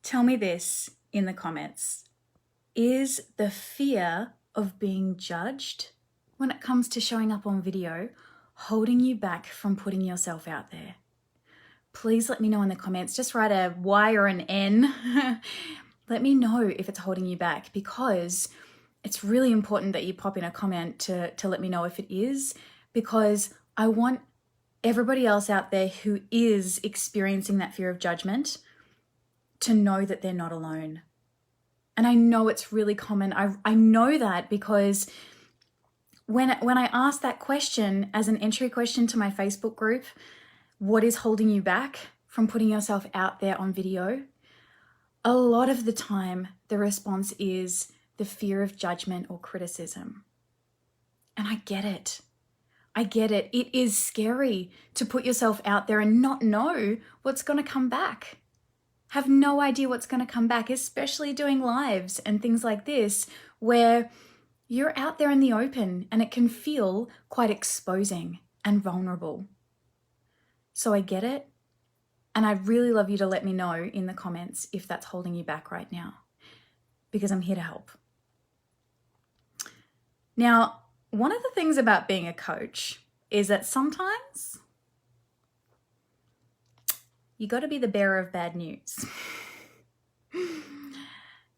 Tell me this in the comments. Is the fear of being judged when it comes to showing up on video holding you back from putting yourself out there? Please let me know in the comments. Just write a Y or an N. Let me know if it's holding you back, because it's really important that you pop in a comment to let me know if it is, because I want everybody else out there who is experiencing that fear of judgment to know that they're not alone. And I know it's really common. I know that because when I asked that question as an entry question to my Facebook group, what is holding you back from putting yourself out there on video? A lot of the time, the response is the fear of judgment or criticism. And I get it. I get it. It is scary to put yourself out there and not know what's going to come back. Have no idea what's going to come back, especially doing lives and things like this, where you're out there in the open and it can feel quite exposing and vulnerable. So I get it. And I'd really love you to let me know in the comments if that's holding you back right now, because I'm here to help. Now, one of the things about being a coach is that sometimes you got to be the bearer of bad news.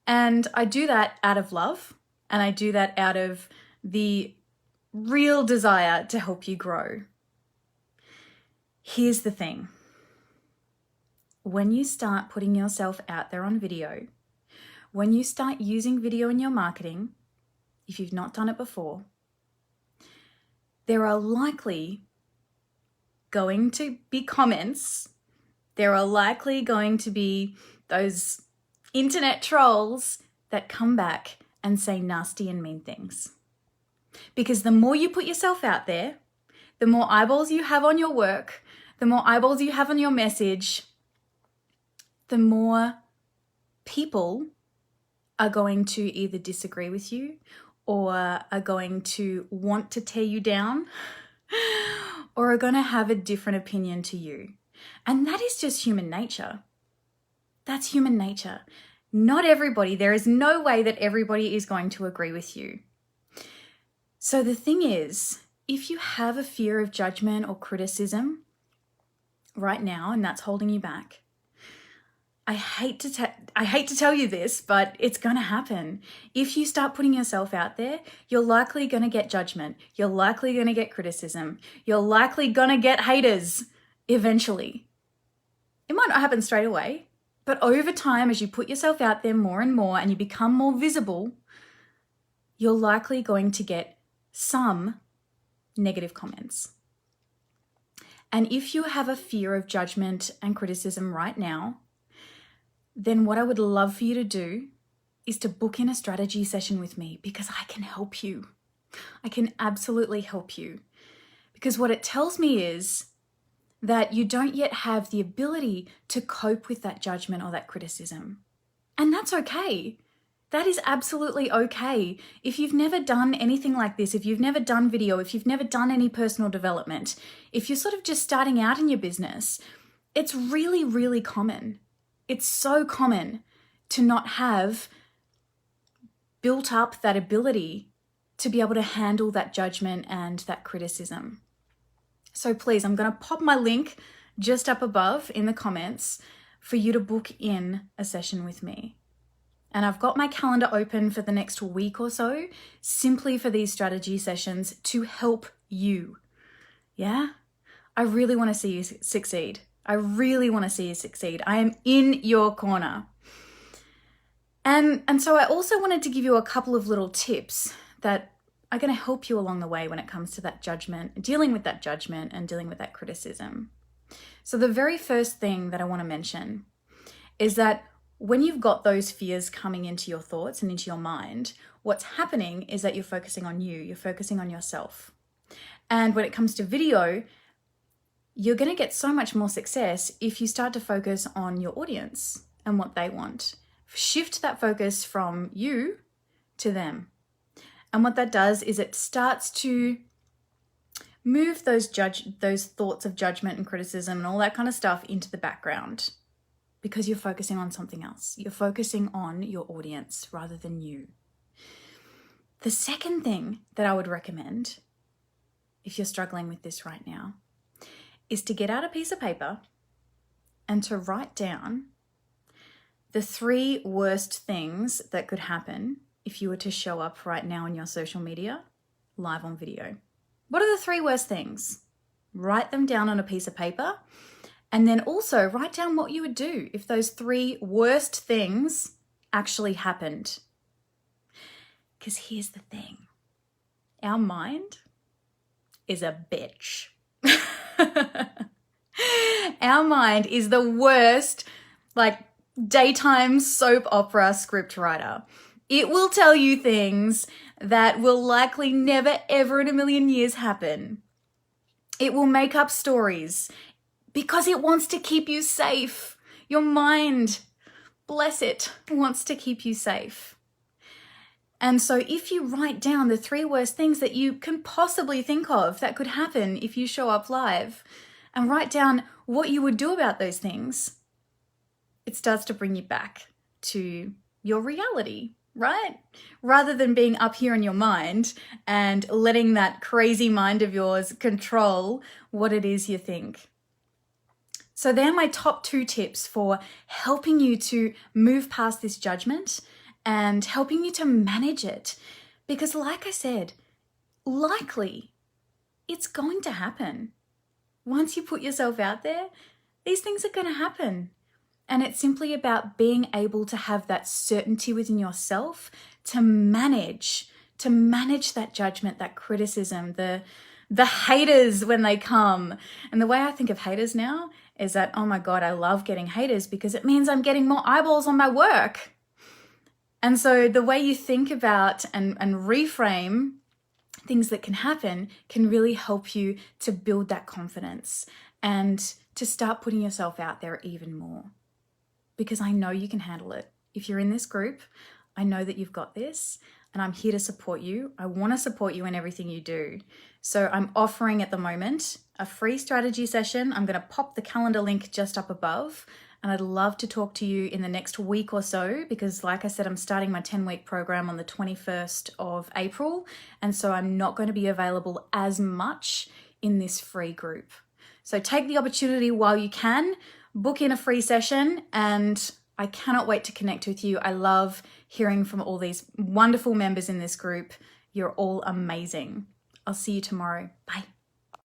And I do that out of love, and I do that out of the real desire to help you grow. Here's the thing. When you start putting yourself out there on video, when you start using video in your marketing, if you've not done it before, there are likely going to be comments. There are likely going to be those internet trolls that come back and say nasty and mean things. Because the more you put yourself out there, the more eyeballs you have on your work, the more eyeballs you have on your message, the more people are going to either disagree with you or are going to want to tear you down or are going to have a different opinion to you. And that is just human nature. That's human nature. Not everybody, there is no way that everybody is going to agree with you. So the thing is, if you have a fear of judgment or criticism right now, and that's holding you back, I hate to tell you this, but it's going to happen. If you start putting yourself out there, you're likely going to get judgment. You're likely going to get criticism. You're likely going to get haters eventually. It might not happen straight away, but over time, as you put yourself out there more and more and you become more visible, you're likely going to get some negative comments. And if you have a fear of judgment and criticism right now, then what I would love for you to do is to book in a strategy session with me, because I can help you. I can absolutely help you. Because what it tells me is that you don't yet have the ability to cope with that judgment or that criticism. And that's okay. That is absolutely okay. If you've never done anything like this, if you've never done video, if you've never done any personal development, if you're sort of just starting out in your business, it's really, really common. It's so common to not have built up that ability to be able to handle that judgment and that criticism. So please, I'm going to pop my link just up above in the comments for you to book in a session with me. And I've got my calendar open for the next week or so, simply for these strategy sessions to help you. Yeah? I really want to see you succeed. I really want to see you succeed. I am in your corner. And so I also wanted to give you a couple of little tips that are going to help you along the way when it comes to that judgment, dealing with that judgment and dealing with that criticism. So the very first thing that I want to mention is that when you've got those fears coming into your thoughts and into your mind, what's happening is that you're focusing on you, you're focusing on yourself. And when it comes to video, you're going to get so much more success if you start to focus on your audience and what they want. Shift that focus from you to them. And what that does is it starts to move those thoughts of judgment and criticism and all that kind of stuff into the background. because you're focusing on something else. You're focusing on your audience rather than you. The second thing that I would recommend, if you're struggling with this right now, is to get out a piece of paper and to write down the 3 worst things that could happen if you were to show up right now on your social media live on video. What are the 3 worst things? Write them down on a piece of paper, and then also write down what you would do if those 3 worst things actually happened. Because here's the thing. Our mind is a bitch. Our mind is the worst, daytime soap opera script writer. It will tell you things that will likely never ever in a million years happen. It will make up stories because it wants to keep you safe. Your mind, bless it, wants to keep you safe. And so if you write down the 3 worst things that you can possibly think of that could happen if you show up live, and write down what you would do about those things, it starts to bring you back to your reality, right? Rather than being up here in your mind and letting that crazy mind of yours control what it is you think. So they're my top 2 tips for helping you to move past this judgment and helping you to manage it. Because like I said, likely it's going to happen. Once you put yourself out there, these things are going to happen. And it's simply about being able to have that certainty within yourself to manage that judgment, that criticism, the haters when they come. And the way I think of haters now is that, oh my God, I love getting haters because it means I'm getting more eyeballs on my work. And so the way you think about and reframe things that can happen can really help you to build that confidence and to start putting yourself out there even more. Because I know you can handle it. If you're in this group, I know that you've got this, and I'm here to support you. I want to support you in everything you do. So I'm offering at the moment a free strategy session. I'm going to pop the calendar link just up above, and I'd love to talk to you in the next week or so because, like I said, I'm starting my 10-week program on the 21st of April, and so I'm not going to be available as much in this free group. So take the opportunity while you can, book in a free session, and I cannot wait to connect with you. I love hearing from all these wonderful members in this group. You're all amazing. I'll see you tomorrow. Bye.